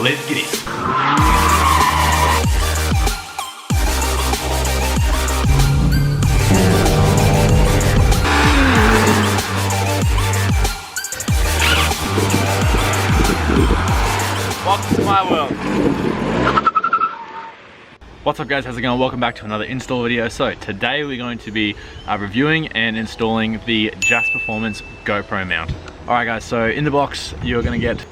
let's get it. Welcome to my world. What's up guys, how's it going? Welcome back to another install video. So today we're going to be reviewing and installing the Just Performance GoPro mount. Alright guys, so in the box you're going to get,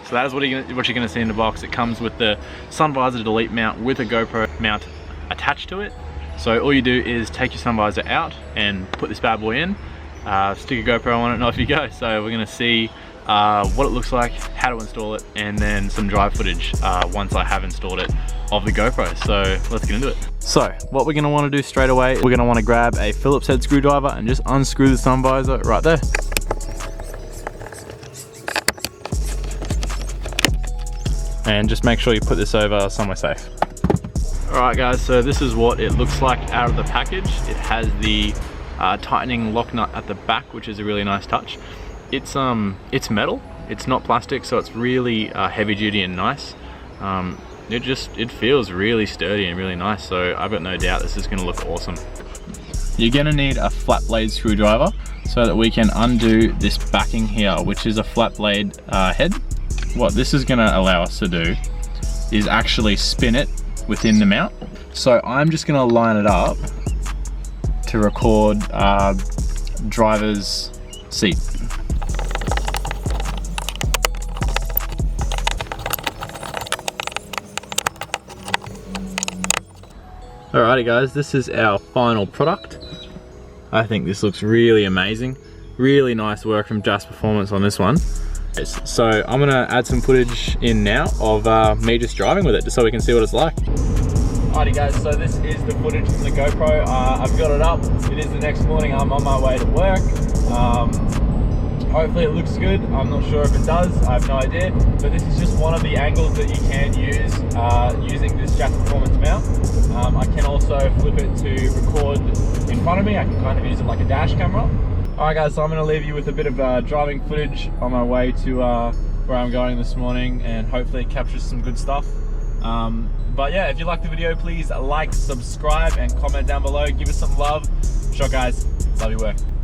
so that is what you're going to see in the box. It comes with the sun visor delete mount with a GoPro mount attached to it. So all you do is take your sun visor out and put this bad boy in, stick a GoPro on it and off you go. So we're going to see what it looks like, how to install it, and then some drive footage once I have installed it of the GoPro. So let's get into it. So what we're going to want to do straight away, we're going to want to grab a Phillips head screwdriver and just unscrew the sun visor right there. And just make sure you put this over somewhere safe. Alright guys, so this is what it looks like out of the package. It has the tightening lock nut at the back, which is a really nice touch. It's metal, it's not plastic, so it's really heavy duty and nice. It feels really sturdy and really nice, so I've got no doubt this is going to look awesome. You're going to need a flat blade screwdriver so that we can undo this backing here, which is a flat blade head. What this is going to allow us to do is actually spin it within the mount. So I'm just going to line it up to record driver's seat. Alrighty guys, this is our final product. I think this looks really amazing. Really nice work from Just Performance on this one. So I'm gonna add some footage in now of me just driving with it, just so we can see what it's like. Alrighty guys, so this is the footage from the GoPro. I've got it up. It is the next morning. I'm on my way to work. Hopefully it looks good. I'm not sure if it does, I have no idea. But this is just one of the angles that you can use using this Just Performance mount. I can also flip it to record in front of me. I can kind of use it like a dash camera. Alright guys, so I'm going to leave you with a bit of driving footage on my way to where I'm going this morning, and hopefully it captures some good stuff. But yeah, if you like the video, please like, subscribe and comment down below. Give us some love. Sure guys, love your work.